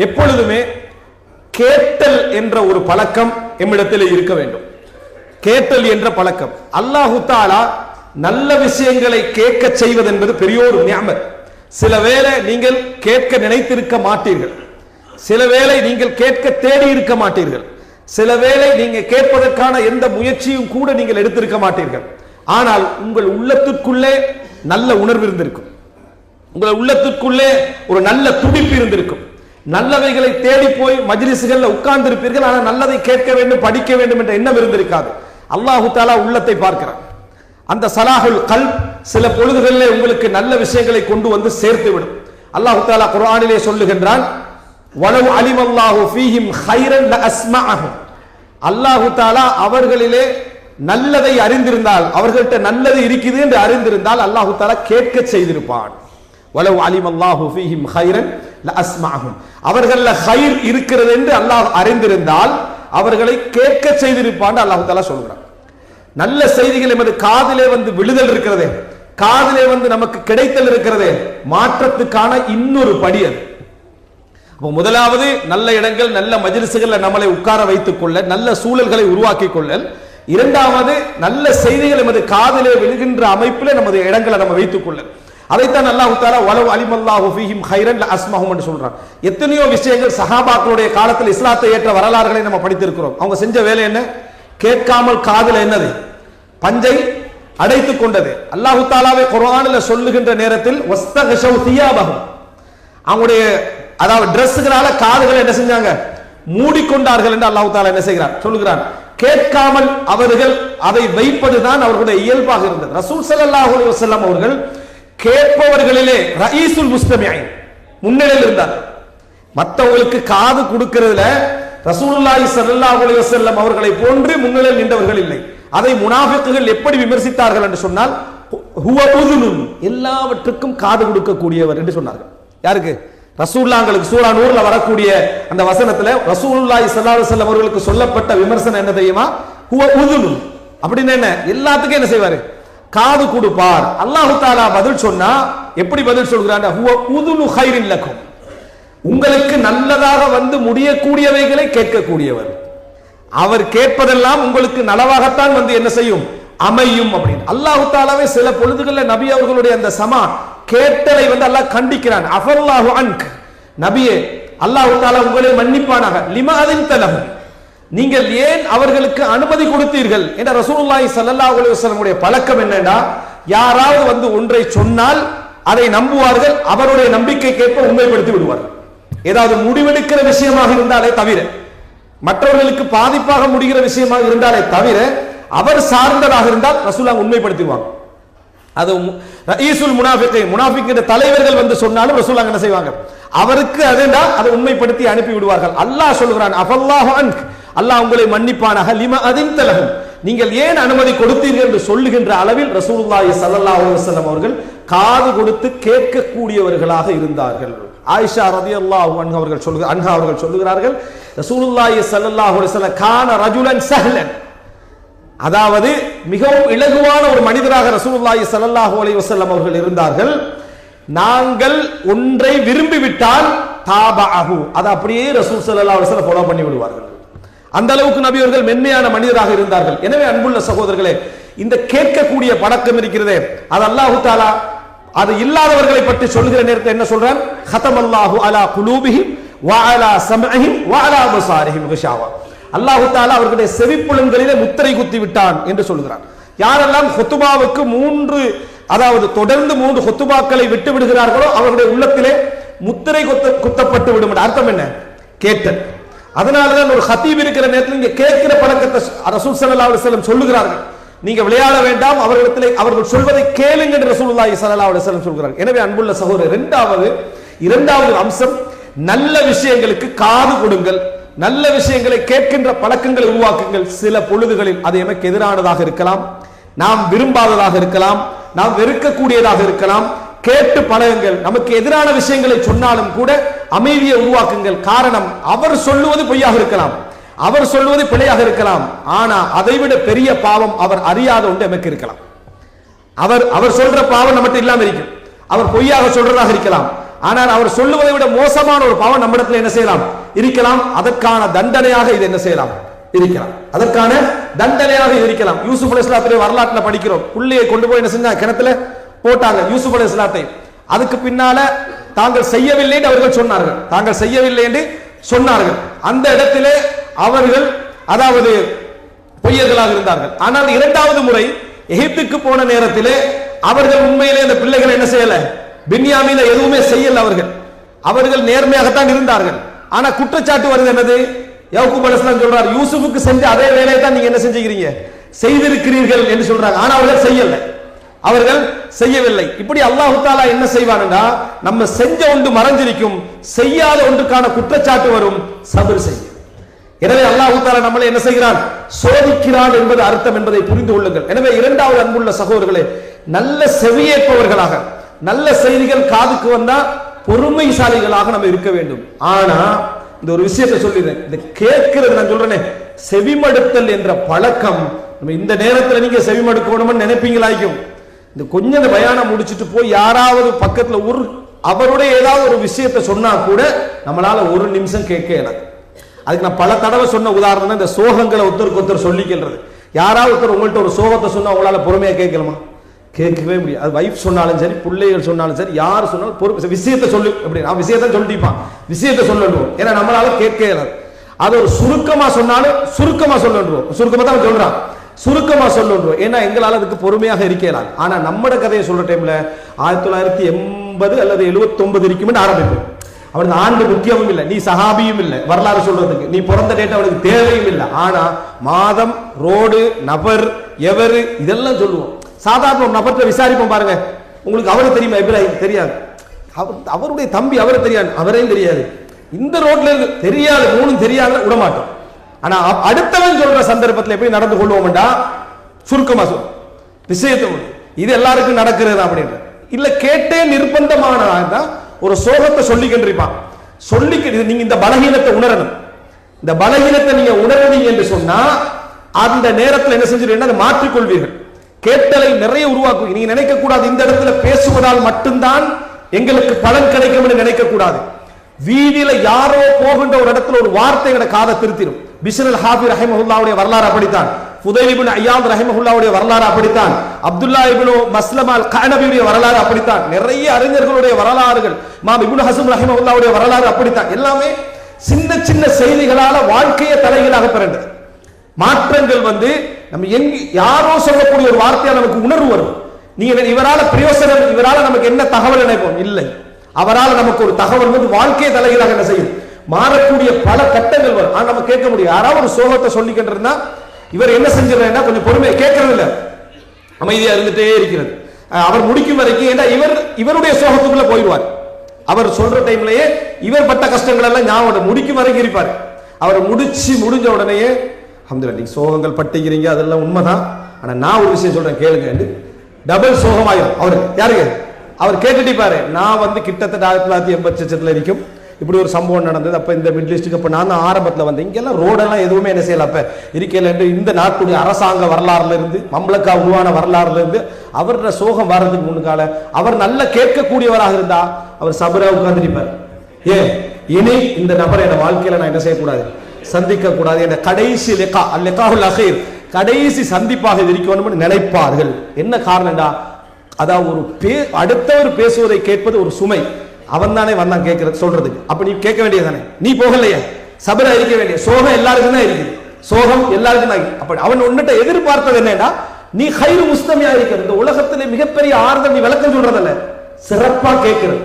எப்பொழுதுமே கேட்டல் என்ற ஒரு பழக்கம் எம்மிடத்தில் இருக்க வேண்டும். கேட்டல் என்ற பழக்கம். அல்லாஹு தஆலா நல்ல விஷயங்களை கேட்க செய்வது என்பது பெரிய ஒரு நிஅமத். சில வேளை நீங்கள் கேட்க நினைத்திருக்க மாட்டீர்கள், சில வேளை நீங்கள் கேட்க தேடி இருக்க மாட்டீர்கள், சில வேளை நீங்க கேட்பதற்கான எந்த முயற்சியும் கூட நீங்கள் எடுத்திருக்க மாட்டீர்கள். ஆனால் உங்கள் உள்ளத்திற்குள்ளே நல்ல உணர்வு இருந்திருக்கும், உங்கள் உள்ளத்திற்குள்ளே ஒரு நல்ல துடிப்பு இருந்திருக்கும். நல்லவைகளை தேடி போய் மஜ்லிஸ்கள்ல உட்கார்ந்து இருப்பீர்கள், ஆனால் நல்லதை கேட்க வேண்டும், படிக்க வேண்டும் என்ற எண்ணம் இருந்திருக்காது. அல்லாஹு தஆலா உள்ளத்தை பார்க்கிறான். அந்த சலாஹுல் கல்ப் சில பொழுதுகளிலே உங்களுக்கு நல்ல விஷயங்களை கொண்டு வந்து சேர்த்து விடும். அல்லாஹு தஆலா குர்ஆனிலே சொல்லுகின்றான், வலவ் அலிமல்லாஹு ஃபீஹிம் கைரன் லஅஸ்மஅஹும். அல்லாஹு தஆலா அவர்களிலே நல்லதை அறிந்திருந்தால், அவர்கள்ட்ட நல்லது இருக்குது என்று அறிந்திருந்தால் அல்லாஹு தஆலா கேட்க செய்திருப்பான். வலவ் அலிமல்லாஹு ஃபீஹிம் கைரன் லஅஸ்மஅஹும். அவர்கள்ல கைர் இருக்கிறது என்று அல்லாஹ் அறிந்திருந்தால் அவர்களை கேட்க செய்திருப்பான் அல்லாஹு தஆலா சொல்கிறான். நல்ல செய்திகள் எமது காதிலே வந்து விழுதல் இருக்கிறதே, காதிலே வந்து நமக்கு கிடைத்தல் இருக்கிறதே, மாற்றத்துக்கான இன்னொரு படி அது. அப்போ முதலாவது நல்ல இடங்கள், நல்ல மஜ்லிஸ்கள்ல நம்மளை உட்கார வைத்துக் கொள்ள, நல்ல சூழல்களை உருவாக்கி கொள்ளல். இரண்டாவது நல்ல செய்திகள் எமது காதிலே விழுகின்ற அமைப்பிலே நமது இடங்களை நம்ம வைத்துக் கொள்ள. அதைத்தான் அல்லாஹு தஆலா வலவ் அலிமல்லாஹு ஃபீஹிம் கைரன் லஅஸ்மஹும் என்று சொல்றான். எத்தனையோ விஷயங்கள் சஹாபாக்களுடைய காலத்தில் இஸ்லாத்தை ஏற்ற வரலாறுகளை நம்ம படித்திருக்கிறோம். அவங்க செஞ்ச வேலை என்ன? கேட்காமல் காதுல என்னது? பஞ்சை அடைத்துக் கொண்டது. அல்லாஹு தஆலாவே குர்ஆனில் சொல்லுகின்ற நேரத்தில் வஸ்தகஷவ் தியாபஹும், அவங்களுடைய அதாவது டிரெஸ்களால காதுகளை என்ன செஞ்சாங்க? மூடிக்கொண்டார்கள் என்று அல்லாஹு தஆலா என்ன செய்கிறார்? சொல்லுகிறான். கேட்காமல் அவர்கள் அதை வைப்பதுதான் அவர்களுடைய இயல்பாக இருந்தது. ரசூல் ஸல்லல்லாஹு அலைஹி வஸல்லம் அவர்கள் கேட்பவர்களிலே ரயீசுல் முஸ்தமிஈன், முன்னிலையில் இருந்தார். மற்றவங்களுக்கு காது கொடுக்கிறதுல ரசூலுல்லாஹி ஸல்லல்லாஹு அலைஹி வஸல்லம் அவர்களை போன்று முன்னிலையில் நின்றவர்கள் இல்லை. அதை முனாஃபிக்குகள் எப்படி விமர்சித்தார்கள் என்று சொன்னால், ஹுவ உதுனுன், எல்லாவற்றுக்கும் காது கொடுக்கக்கூடியவர் என்று சொன்னார்கள். யாருக்கு? ரசூலுல்லாஹ்களுக்கு. சூரா நூர்ல வரக்கூடிய அந்த வசனத்துல ரசூலுல்லாஹி ஸல்லல்லாஹு அலைஹி வஸல்லம் அவர்களுக்கு சொல்லப்பட்ட விமர்சனம் என்ன தெரியுமா? ஹுவ உதுனுன். அப்படின்னு என்ன? எல்லாத்துக்கும் என்ன செய்வாரு? காது கொடுப்பார். அல்லாஹு தஆலா பதில் சொன்னா எப்படி பதில் சொல்கிறான்? ஹுவ உதுனு கைரின் லக்கும், உங்களுக்கு நல்லதாக வந்து முடியக்கூடியவைகளை கேட்கக்கூடியவர். அவர் கேட்பதெல்லாம் உங்களுக்கு நலவாகத்தான் வந்து என்ன செய்யும்? அமையும் அப்படின்னு அல்லாஹு தஆலாவே சில பொழுதுகளில் நபி அவர்களுடைய அந்த சமா கேட்டலை வந்து அல்லாஹ் கண்டிக்கிறான். அஃபல்லாஹு அன்க், நபியே அல்லாஹு தஆலா உங்களை மன்னிப்பானாக. லிமா அதின்த லஹும், நீங்கள் ஏன் அவர்களுக்கு அனுமதி கொடுத்தீர்கள் என்ற ரசூலுல்லாஹி ஸல்லல்லாஹு அலைஹி வஸல்லம் உடைய பழக்கம் என்னன்னா, யாராவது வந்து ஒன்றை சொன்னால் அதை நம்புவார்கள், அவருடைய நம்பிக்கைக்கேற்ப உண்மைப்படுத்தி விடுவார்கள். ஏதாவது முடிவெடுக்கிற விஷயமாக இருந்தாலே தவிர, மற்றவர்களுக்கு பாதிப்பாக முடிகிற விஷயமாக இருந்தாலே தவிர, அவர் சார்ந்ததாக இருந்தால் ரசூலுல்லாஹ் உண்மைப்படுத்துவாங்க. அது ரயீசுல் முனாஃபிகீன், முனாஃபிக்கின் தலைவர்கள் வந்து சொன்னாலும் ரசூலுல்லாஹ் என்ன செய்வாங்க? அவருக்கு அதேண்டா அதை உண்மைப்படுத்தி அனுப்பி விடுவார்கள். அல்லாஹ் சொல்கிறான், அஃபல்லாஹு அன்க், அல்லாஹ் உங்களை மன்னிப்பானாக. லிமா அதின்த லஹும், நீங்கள் ஏன் அனுமதி கொடுத்தீர்கள் என்று சொல்லுகின்ற அளவில் ரசூலுல்லாஹி ஸல்லல்லாஹு அலைஹி வஸல்லம் அவர்கள் காது கொடுத்து கேட்கக்கூடியவர்களாக இருந்தார்கள். ஆயிஷா ரலியல்லாஹு அன்ஹா அவர்கள் சொல்லுகிறார்கள், ரசூலுல்லாஹி ஸல்லல்லாஹு அலைஹி வஸல்லம் கான ரஜுலன் சஹ்லன், அதாவது மிகவும் இலகுவான ஒரு மனிதராக ரசூலுல்லாஹி ஸல்லல்லாஹு அலைஹி வஸல்லம் அவர்கள் இருந்தார்கள். நாங்கள் ஒன்றை விரும்பிவிட்டால் தாபஅஹு, அதை அப்படியே ரசூல் ஸல்லல்லாஹு அலைஹி வஸல்லம் ஃபாலோ பண்ணி விடுவார்கள். அந்த அளவுக்கு நபி அவர்கள் மென்மையான மனிதராக இருந்தார்கள். எனவே அன்புள்ள சகோதரர்களே, இந்த கேட்கக்கூடிய பழக்கம் இருக்கிறதே, அது அல்லாஹு தஆலா அது இல்லாதவர்களை பற்றி சொல்லுகிற நேரத்தில் என்ன சொல்றான்? ஹதமல்லாஹு அலா குலூபிஹிம் வ அலா சம்இஹிம் வ அலா அப்சாரிஹிம் கிஷாவா, அல்லாஹு தஆலா அவர்களுடைய செவிப்புலன்களிலே முத்திரை குத்தி விட்டான் என்று சொல்கிறான். யாரெல்லாம் ஹுத்துபாவுக்கு அதாவது தொடர்ந்து 3 ஹுத்துபாக்களை விட்டு விடுகிறார்களோ அவர்களுடைய உள்ளத்திலே முத்திரை குத்தப்பட்டு விடும். அர்த்தம் என்ன? கேட்டல். அதனாலதான் ஒரு ஹத்தீப் இருக்கிற நேரத்தில் இங்க கேட்கிற பழக்கத்தை ரசூல் ஸல்லல்லாஹு அலைஹி வஸல்லம் சொல்லுகிறார்கள். நீங்க விளையாட வேண்டாம், அவர்களிடத்தில் அவர்கள் சொல்வதை கேளுங்க என்று ரசூலுல்லாஹி ஸல்லல்லாஹு அலைஹி வஸல்லம் சொல்கிறார்கள். எனவே அன்புள்ள சகோதரர், இரண்டாவது அம்சம், நல்ல விஷயங்களுக்கு காது கொடுங்கள், நல்ல விஷயங்களை கேட்கின்ற பழக்கங்களை உருவாக்குங்கள். சில பொழுதுகளில் அது எமக்கு எதிரானதாக இருக்கலாம், நாம் விரும்பாததாக இருக்கலாம், நாம் வெறுக்கக்கூடியதாக இருக்கலாம். கேட்டு பழகுங்கள். நமக்கு எதிரான விஷயங்களை சொன்னாலும் கூட அமைதியை உருவாக்குங்கள். காரணம், அவர் சொல்லுவது பொய்யாக இருக்கலாம், அவர் சொல்லுவது பிழையாக இருக்கலாம், ஆனா அதைவிட பெரிய பாவம் அவர் அறியாத ஒன்று எமக்கு இருக்கலாம். அவர் சொல்ற பாவம் நம்மகிட்ட இல்லாம இருக்கும். அவர் பொய்யாக சொல்றதாக இருக்கலாம், ஆனால் அவர் சொல்லுவதை விட மோசமான ஒரு பாவம் நம்மிடத்தில் என்ன செய்யலாம் இருக்கலாம். அதற்கான தண்டனையாக இது என்ன செய்யலாம் இருக்கலாம். அதற்கான தண்டனையாக இருக்கலாம். யூசுப் அலைஹிஸ்ஸலாத்துடைய வரலாற்றில் படிக்கிறோம். புள்ளையை கொண்டு போய் என்ன செஞ்சாங்க, கிணத்துல போட்டாங்க யூசுப் அலைஹிஸ்ஸலாத்தை. அதுக்கு பின்னால தாங்கள் செய்யவில்லை என்று அவர்கள் சொன்னார்கள். தாங்கள் செய்யவில்லை என்று சொன்னார்கள். அந்த இடத்திலே அவர்கள் அதாவது பொய்யர்களாக இருந்தார்கள். ஆனால் இரண்டாவது முறை எகிப்துக்கு போன நேரத்திலே அவர்கள் உண்மையிலே அந்த பிள்ளைகளை என்ன செய்யல, பின்யாமீனை எதுவுமே செய்யல. அவர்கள் நேர்மையாகத்தான் இருந்தார்கள். ஆனா குற்றச்சாட்டு வருது என்னது, யாக்கூப் அலைஹிஸ்ஸலாம் சொல்றார், யூசுஃபுக்கு செஞ்ச அதே வேலையை தான் நீங்க என்ன செஞ்சீங்க செய்திருக்கிறீர்கள் என்று சொல்றாங்க. ஆனா அவர்கள் செய்யல, அவர்கள் செய்யவில்லை. இப்படி அல்லாஹ் தஆலா என்ன செய்வான்டா, நம்ம செஞ்ச ஒன்று மறைஞ்சிருக்கும், செய்யாத ஒன்றுக்கான குற்றச்சாட்டு வரும், சபர் செய்ய. எனவே அல்லாஹ் தஆலா நம்மளை என்ன செய்கிறான், சோதிக்கிறான் என்பது அர்த்தம் என்பதை புரிந்து கொள்ளுங்கள். எனவே இரண்டாவது அன்புள்ள சகோதரர்களே, நல்ல செவியேற்பவர்களாக, நல்ல செய்திகள் காதுக்கு வந்தா பொறுமைசாலிகளாக நம்ம இருக்க வேண்டும். ஆனா இந்த ஒரு விஷயத்தை சொல்லிடுறேன், இந்த கேட்கிறது நான் சொல்றேனே, செவிமடுத்தல் என்ற பழக்கம் நம்ம இந்த நேரத்தில் நீங்க செவிமடுக்கணும்னு நினைப்பீங்களாய்க்கும். இந்த கொஞ்சம் இந்த பயானம் முடிச்சுட்டு போய் யாராவது பக்கத்துல அவருடைய ஏதாவது ஒரு விஷயத்தை சொன்னா கூட நம்மளால ஒரு நிமிஷம் கேட்க இயலாது. அதுக்கு நான் பல தடவை சொன்ன உதாரணம் இந்த சோகங்களை ஒருத்தருக்கு ஒருத்தர் சொல்லிக்கிறது. யாராவது ஒருத்தர் உங்கள்கிட்ட ஒரு சோகத்தை சொன்னா உங்களால பொறுமையா கேட்கலாமா? கேட்கவே முடியாது. அது வைஃப் சொன்னாலும் சரி, பிள்ளைகள் சொன்னாலும் சரி, யார் சொன்னாலும் விஷயத்தை சொல்லு அப்படி நான் விஷயத்தை சொல்லிப்பான், விஷயத்தை சொல்லணும். ஏன்னா நம்மளால கேட்க இயலாது. அது ஒரு சுருக்கமா சொன்னாலும் சுருக்கமா சொல்லணும், சுருக்கமா தான் சொல்றான், சுருக்கமா சொல்லணும். ஏன்னா எங்களால் அதுக்கு பொறுமையாக இருக்கலாம். ஆனா நம்மட கதையை சொல்ற டைம்ல 1980 அல்லது 79 இருக்கும்னு ஆரம்பிப்போம். அவனுக்கு ஆண்டு முக்கியமும் இல்லை, நீ சஹாபியும் இல்லை, வரலாறு சொல்றதுக்கு நீ பிறந்த டேட் அவனுக்கு தேவையும் இல்லை. ஆனா மாதம், ரோடு, நபர், எவரு இதெல்லாம் சொல்லுவோம். சாதாரண ஒரு நபர்கிட்ட விசாரிப்போம் பாருங்க, உங்களுக்கு அவரை தெரியுமா? இப்ராஹிம் தெரியாது, அவருடைய தம்பி அவரை தெரியாது, அவரையும் தெரியாது, இந்த ரோட்ல இருந்து தெரியாது, மூணும் தெரியாத விடமாட்டோம். ஆனா அடுத்தவன் சொல்ற சந்தர்ப்பத்தில் எப்படி நடந்து கொள்வோம்டா, சுருக்கமா சொல் விஷயத்தை, இது எல்லாருக்கும் நடக்கிறது அப்படின்ற இல்ல, கேட்டே நிர்பந்தமான ஒரு சோகத்தை சொல்லிக்கின்றிருப்பான். நீங்க இந்த பலகீனத்தை உணரணும். இந்த பலகீனத்தை நீங்க உணர்வீங்க என்று சொன்னா அந்த நேரத்தில் என்ன செஞ்சிருக்கீங்க, மாற்றிக்கொள்வீர்கள். கேட்டலை நிறைய உருவாக்குவீங்க. நீங்க நினைக்க கூடாது இந்த இடத்துல பேசுவதால் மட்டும்தான் எங்களுக்கு பலன் கிடைக்கும் என்று நினைக்க கூடாது. வீதியில யாரோ போகின்ற ஒரு இடத்துல ஒரு வார்த்தை என காதை திருத்திடும். பிஷ்ர் அல் ஹாஃபி ரஹிமஹுல்லாவுடைய வரலாறு அப்படித்தான், ஃபுதைல் இப்னு அய்யாத் ரஹிமஹுல்லாவுடைய வரலாறு அப்படித்தான், அப்துல்லா இப்னு மஸ்லமா அல் கஅனபியுடைய வரலாறு அப்படித்தான், நிறைய அறிஞர்களுடைய வரலாறுகள், இமாம் இப்னு ஹஸம் ரஹிமஹுல்லாவுடைய வரலாறு அப்படித்தான். எல்லாமே சின்ன சின்ன செய்திகளால வாழ்க்கையை தலைகீழாக பிறந்தது. மாற்றங்கள் நம்ம யாரோ சொல்லக்கூடிய ஒரு வார்த்தையா நமக்கு உணர்வு வரும். நீங்க இவரால பிரயோசனம், இவரால நமக்கு என்ன தகவல் நினைப்போம், இல்லை, அவரால் நமக்கு ஒரு தகவல் வாழ்க்கையை தலைகீழாக என்ன செய்யும், மாறக்கூடிய பல கட்டங்கள் வரும். ஆனா நம்ம கேட்க முடியும். யாராவது ஒரு சோகத்தை சொல்லிக்கிட்டு இருந்தா இவர் என்ன செஞ்சிடறா, கொஞ்சம் பொறுமையை கேட்கறது இல்ல, அமைதியா இருந்துட்டே இருக்கிறது. அவர் முடிக்கும் வரைக்கும், ஏன்னா இவருடைய சோகத்துக்குள்ள போயிடுவார். அவர் சொல்ற டைம்லயே இவர் பட்ட கஷ்டங்கள் எல்லாம் ஞாபகம் முடிக்கும் வரைக்கும் இருப்பார். அவர் முடிஞ்ச உடனேயே அல்ஹம்துலில்லாஹ், நீங்க சோகங்கள் பட்டுக்கிறீங்க, அதெல்லாம் உண்மைதான், ஆனா நான் ஒரு விஷயம் சொல்றேன் கேளுங்க, டபுள் சோகமாயிரும் அவருக்கு. யாருக்கு? அவர் கேட்டுட்டு பாரு, நான் கிட்டத்தட்ட 1980 இருக்கும் இப்படி ஒரு சம்பவம் நடந்தது. அப்ப இந்த மிடில் ஈஸ்டுக்கு அப்ப நான் ஆரம்பத்தில் வந்தேன். இங்கெல்லாம் ரோடெல்லாம் எதுவுமே என்ன செய்யல அப்ப இருக்கல என்று இந்த நாட்டுடைய அரசாங்க வரலாறுல இருந்து, மம்லக்கா உருவான வரலாறுல இருந்து அவரோட சோகம் வர்றதுக்கு முன்னுக்கால அவர் நல்ல கேட்கக்கூடியவராக இருந்தா அவர் சபரா உட்கார்ந்துருப்பார். ஏன் இனி இந்த நபரை என் வாழ்க்கையில நான் என்ன செய்யக்கூடாது, சந்திக்க கூடாது, என்ற கடைசி லிகாஹுல் அഖீர், கடைசி சந்திப்பாக இருக்கணும்னு நினைப்பார்கள். என்ன காரணம்டா, அதாவது அடுத்தவர் பேசுவதை கேட்பது ஒரு சுமை, அவன் தானே வந்தான் கேட்கறது சொல்றதுக்கு, அப்ப நீ கேட்க வேண்டியதானே, நீ போகலையே, சபரா இருக்க வேண்டிய, சோகம் எல்லாருக்கும் தான் இருக்குது, சோகம் எல்லாருக்கும் தான். அப்படி அவன் உன்னிட்ட எதிர்பார்த்தது என்னன்னா, நீ ஹைரு முஸ்தமியா இருக்கிற, இந்த உலகத்திலே மிகப்பெரிய ஆறுதல் நீ விளக்கம் சொல்றதில்ல, சிறப்பா கேட்கிறது,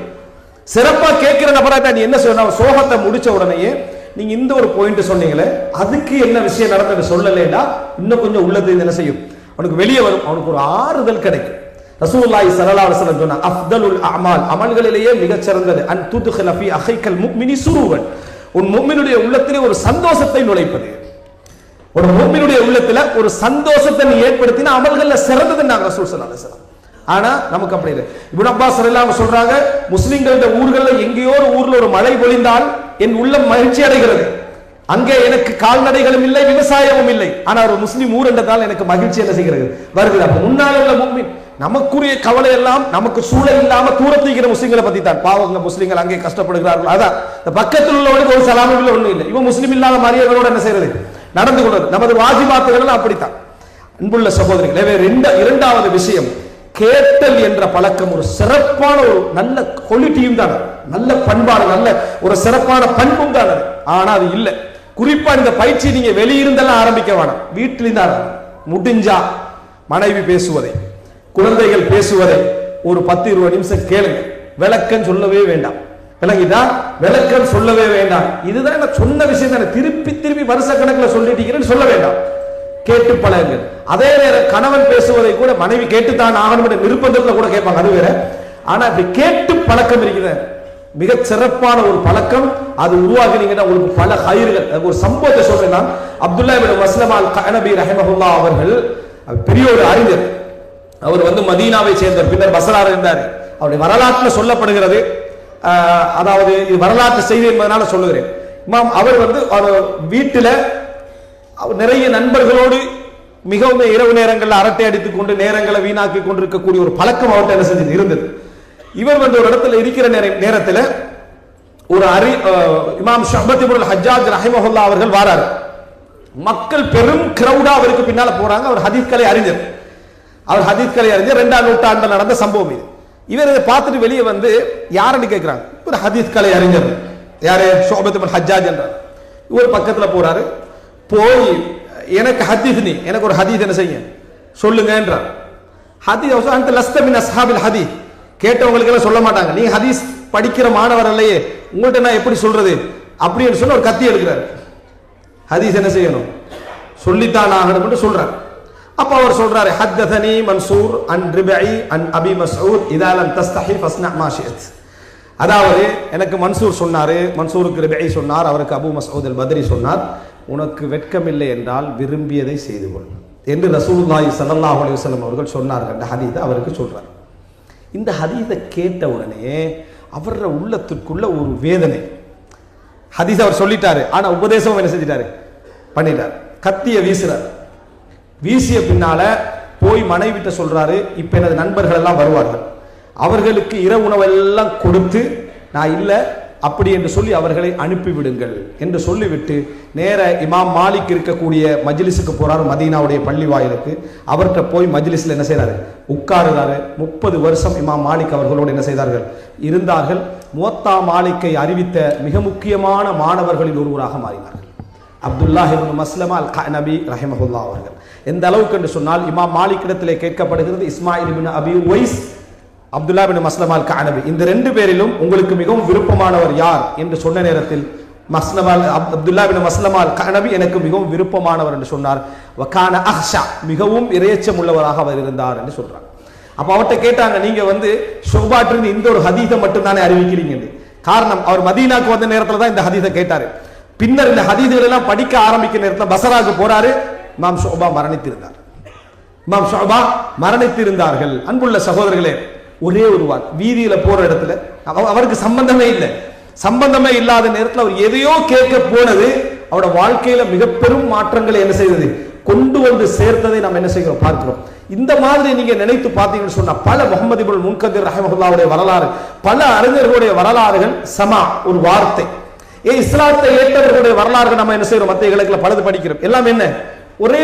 சிறப்பா கேட்கிற நபரா தான். நீ என்ன சொன்ன, சோகத்தை முடிச்ச உடனேயே நீங்க இந்த ஒரு பாயிண்ட் சொன்னீங்களே, அதுக்கு என்ன விஷயம் நடந்தது சொல்லலைன்னா இன்னும் கொஞ்சம் உள்ளது என்ன செய்யும், அவனுக்கு வெளியே வரும், அவனுக்கு ஒரு ஆறுதல் கிடைக்கும். ரசூலுல்லாஹி ஸல்லல்லாஹு அலைஹி வஸல்லம் சொன்னாங்க, அஃதலுல் அமால், அமல்களிலேயே மிகச் சிறந்தது, அன் துத்கில ஃபீ அஹீக்கல் முஃமினி சுரூரன், உன் முஃமினுடைய உள்ளத்திலே ஒரு சந்தோஷத்தை நுழைப்பது. ஒரு முஃமினுடைய உள்ளத்துல ஒரு சந்தோஷத்தை நீ ஏற்படுத்தினா அமல்கள்ல சிறந்ததுன்னாங்க ரசூல் ஸல்லல்லாஹு அலைஹி வஸல்லம். ஆனா நமக்கு அப்படி இல்லை. இப்னு அப்பாஸ் ரலியல்லாஹு அன்ஹு சொல்றாங்க, முஸ்லிம்களோட ஊர்கள்ல எங்கேயோ ஒரு ஊர்ல ஒரு மழை பொழிந்தால் என் உள்ளம் மகிழ்ச்சி அடைகிறது, அங்கே எனக்கு கால்நடைகளும் இல்லை, விவசாயமும் இல்லை, ஆனா ஒரு முஸ்லிம் ஊர் என்றதால் எனக்கு மகிழ்ச்சி என்ன செய்கிறது வருகிறது. அப்ப முன்னால் உள்ள முஃமின் நமக்குரிய கவலை எல்லாம் நமக்கு சூழல் இல்லாம தூரத்திக்கிற முஸ்லிம்களை பத்தி தான். பாவங்க முஸ்லிம்கள் அங்கே கஷ்டப்படுகிறார்கள். அதான் இந்த பக்கத்தில் உள்ளவனுக்கு ஒரு சலாமும் இல்லை, ஒண்ணும் இல்லை. இவன் முஸ்லிம் இல்லாத மாதிரியோட என்ன செய்யறது, நடந்து கொள்வது. நமது வாஜிபாத்துகள் அப்படித்தான். அன்புள்ள சகோதரிகளே, இரண்டாவது விஷயம், கேட்டல் என்ற பழக்கம் ஒரு சிறப்பான ஒரு நல்ல குவாலிட்டியும் தான், நல்ல பண்பாடு, நல்ல ஒரு சிறப்பான பண்பும் தான். ஆனா அது இல்லை. குறிப்பா இந்த பயிற்சி நீங்க வெளியிருந்தெல்லாம் ஆரம்பிக்க வேணாம், வீட்டிலிருந்து முடிஞ்சா மனைவி பேசுவதை, குழந்தைகள் பேசுவதை ஒரு 10-20 நிமிஷம் கேளுங்க. விளக்கம் சொல்லவே வேண்டாம். விளங்கிட்டா? விளக்கம் சொல்லவே வேண்டாம். இதுதான் நான் சொன்ன விஷயம் தானே, திருப்பி திருப்பி வருஷ கணக்கில் சொல்லிட்டீங்கன்னு சொல்ல வேண்டாம். கேட்டு பழகுங்கள். அதே நேரம் கணவன் பேசுவதை கூட மனைவி கேட்டுத்தான் ஆகணும் என்ற நிர்பந்தத்தில் கூட கேட்பாங்க, அது வேற. ஆனா இப்படி கேட்டு பழக்கம் இருக்கிறது மிக சிறப்பான ஒரு பழக்கம். அது உருவாக்குனீங்கன்னா உங்களுக்கு பல ஹைர்கள். ஒரு சம்பவத்தை சொல்றேன் நான். அப்துல்லா இப்னு மஸ்லமா அல் கஅனபி ரஹிமஹுல்லாஹ் அவர்கள் பெரிய ஒரு அறிஞர். அவர் மதீனாவை சேர்ந்தவர், பின்னர் பஸ்ரால இருந்தார். அவருடைய வரலாற்றில் சொல்லப்படுகிறது, அதாவது இது வரலாற்று செய்தி என்பதனால சொல்லுகிறேன். இமாம் அவர் வீட்டில் நிறைய நண்பர்களோடு மிகவும் இரவு நேரங்களில் அரட்டை அடித்துக் கொண்டு நேரங்களை வீணாக்கி கொண்டிருக்கக்கூடிய ஒரு பழக்கம் அவர்கிட்ட என்ன செஞ்சது இருந்தது. இவர் ஒரு இடத்துல இருக்கிற நேரத்தில் ஒரு இமாம் ஷஅபத் இப்னு ஹஜ்ஜாஜ் ரஹிமஹுல்லாஹ் அவர்கள் வாராரு. மக்கள் பெரும் கிரௌடா அவருக்கு பின்னால போறாங்க. அவர் ஹதீஸ் கலை அறிஞர். 2ஆம் நூற்றாண்டில் நடந்த சம்பவம் இது. இவர் இதை பார்த்துட்டு வெளியே யாருன்னு கேட்கிறாங்க. ஒரு ஹதீஸ் கலை அறிஞர், யாரு? ஷஅபத் இப்னு ஹஜ்ஜாஜ் என்றார். இவர் பக்கத்துல போறாரு. போய் எனக்கு ஹதீஸ், எனக்கு ஒரு ஹதீஸ் என்ன செய்ய சொல்லுங்க என்றார். ஹதீஸ் அந்த லஸ்த மின் அஸ்ஹாபில் ஹதீஸ், கேட்டவங்களுக்கு எல்லாம் சொல்ல மாட்டாங்க. நீ ஹதீஸ் படிக்கிற மாணவர் இல்லையே, உங்கள்கிட்ட நான் எப்படி சொல்றது அப்படின்னு சொல்லி ஒரு கத்தி எடுக்கிறார். ஹதீஸ் என்ன செய்யணும், சொல்லித்தான் ஆகணும் என்று சொல்றார். அப்ப அவர் சொல்றாரு, ஹத்ததனி மன்சூர் அன் ரிபை அன் அபி மஸ்ஊத் இதா லம் தஸ்தஹி ஃபஸ்னா மா ஷிஅத். அதாவது எனக்கு மன்சூர் சொன்னாரு, மன்சூருக்கு ரிபை சொன்னார், அவருக்கு அபு மஸ்ஊத் அல் பத்ரி சொன்னார், உனக்கு வெட்கமில்லை என்றால் விரும்பியதை செய்து கொள் என்று ரசூலுல்லாஹி ஸல்லல்லாஹு அலைஹி வஸல்லம் அவர்கள் சொன்னார்கள். அந்த ஹதீஸை அவருக்கு சொல்றார். இந்த ஹதீஸை கேட்ட உடனே அவர உள்ளத்திற்குள்ள ஒரு வேதனை. ஹதீஸ் அவர் சொல்லிட்டாரு, ஆனா உபதேசம் என்ன செஞ்சிட்டாரு, பண்ணிட்டார். கத்திய வீசுறார். வீசிய பின்னால போய் மனைவிட்ட சொல்றாரு, இப்ப எனது நண்பர்கள் எல்லாம் வருவார்கள், அவர்களுக்கு இரவு உணவெல்லாம் கொடுத்து நான் இல்ல அப்படி என்று சொல்லி அவர்களை அனுப்பிவிடுங்கள் என்று சொல்லிவிட்டு நேர இமாம் மாலிக் இருக்கக்கூடிய மஜ்லிஸுக்கு போறாரு, மதீனாவுடைய பள்ளி வாயிலுக்கு. அவர்கிட்ட போய் மஜ்லிஸ்ல என்ன செய்யறாரு, உட்காருறாரு. 30 வருஷம் இமாம் மாலிக் அவர்களோடு என்ன செய்தார்கள், இருந்தார்கள். முவத்தா மாலிக்கை அறிவித்த மிக முக்கியமான மாணவர்களில் ஒருவராக மாறினார்கள் அப்துல்லாஹ் இப்னு மஸ்லமா அல் கஅனபி ரஹிமஹுல்லாஹ் அவர்கள். எந்த அளவுக்கு என்று சொன்னால், இமாம் மாலிக் இடத்திலே கேட்கப்படுகிறது, இஸ்மாயில் இப்னு அபி உவைஸ், அப்துல்லா இப்னு மஸ்லமா அல் கஅனபி, இந்த 2 பேரிலும் உங்களுக்கு மிகவும் விருப்பமானவர் யார் என்று சொன்ன நேரத்தில் அப்துல்லா இப்னு மஸ்லமா அல் கஅனபி எனக்கு மிகவும் விருப்பமானவர் என்று சொன்னார். வகான அஹ்ஷா, மிகவும் இறையச்சம் உள்ளவராக அவர் இருந்தார் என்று சொல்றாங்க. அப்ப அவர்கிட்ட கேட்டாங்க, நீங்க ஷுபாட்டிலிருந்து இந்த ஒரு ஹதீஸை மட்டும் தானே அறிவிக்கிறீங்க. காரணம், அவர் மதீனாக்கு வந்த நேரத்தில் தான் இந்த ஹதீஸை கேட்டாரு. பின்னர் இந்த ஹதீஸ்கள் எல்லாம் படிக்க ஆரம்பிக்கிற நேரத்தில் பஸ்ராவுக்கு போறாரு. இமாம் ஷுபா மரணித்திருந்தார்கள். அன்புள்ள சகோதரர்களே, ஒரே ஒரு வார் வீதியில போற இடத்துல அவருக்கு சம்பந்தமே இல்லாத நேரத்தில் அவர் எதையோ கேட்க போனது அவரோட வாழ்க்கையில மிக பெரும் மாற்றங்களை என்ன செய்தது, கொண்டு வந்து சேர்த்ததை நாம் என்ன செய்கிறோம், பார்க்கிறோம். இந்த மாதிரி நீங்க நினைத்து பார்த்தீங்கன்னு சொன்னா, பல முஹம்மது இப்னு முன்கதிர் ரஹிமஹுல்லாஹ்வுடைய வரலாறு, பல அறிஞர்களுடைய வரலாறுகள் சமா ஒரு வார்த்தை. இஸ்லாத்தை ஏற்றவர்களுடைய வரலாறு நம்ம என்ன செய்யறோம், மத்திய கிழக்குல பலது படிக்கிறோம். எல்லாம் என்ன, ஒரே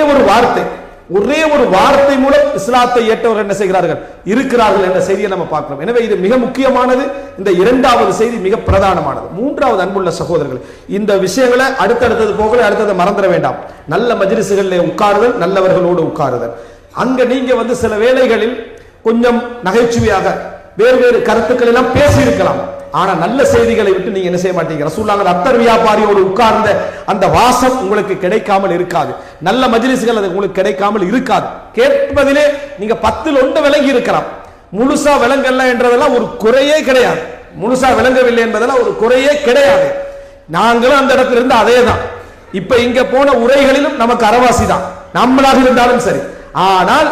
ஒரு வார்த்தை மூலம் இஸ்லாத்தை ஏற்றவர்கள் என்ன செய்கிறார்கள், இருக்கிறார்கள் என்ற செய்தியை நம்ம பார்க்கிறோம். எனவே இது மிக முக்கியமானது. இந்த 2வது செய்தி மிக பிரதானமானது. 3வது, அன்புள்ள சகோதரர்கள், இந்த விஷயங்களை அடுத்தடுத்தது போகல, அடுத்தது மறந்துட வேண்டாம். நல்ல மஜ்லிஸ்களிலே உட்காருதல், நல்லவர்களோடு உட்காருதல். அங்க நீங்க சில வேளைகளில் கொஞ்சம் நகைச்சுவையாக வேறு கருத்துக்கள் எல்லாம் பேசி இருக்கலாம். ஆனா நல்ல செய்திகளை விட்டு நீங்க என்ன செய்ய மாட்டீங்க. ரசூலுல்லாஹ் அத்தர் வியாபாரியோடு உட்கார்ந்த அந்த வாசம் உங்களுக்கு கிடைக்காமல் இருக்காது. நல்ல மஜ்லிஸ்கள் அது உங்களுக்கு கிடைக்காமல் இருக்காது. கேட்பதிலே நீங்க 10ல் 1 விளங்கி இருக்கலாம். முழுசா விளங்கல்ல என்றதெல்லாம் ஒரு குறையே கிடையாது. முழுசா விளங்கவில்லை என்பதெல்லாம் ஒரு குறையே கிடையாது. நாங்களும் அந்த இடத்துல இருந்து அதே தான். இப்ப இங்க போன உரைகளிலும் நமக்கு அரவாசி தான், நம்மளாக இருந்தாலும் சரி. ஆனால்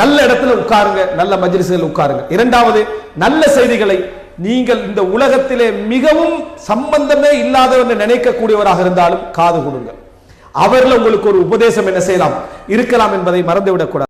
நல்ல இடத்துல உட்காருங்க, நல்ல மஜ்லிஸ்கள் உட்காருங்க. 2வது, நல்ல செய்திகளை நீங்கள் இந்த உலகத்திலே மிகவும் சம்பந்தமே இல்லாதவர் நினைக்கக்கூடியவராக இருந்தாலும் காது கொடுங்கள். அவர்கள் உங்களுக்கு ஒரு உபதேசம் என்ன செய்யலாம், இருக்கலாம் என்பதை மறந்துவிடக்கூடாது.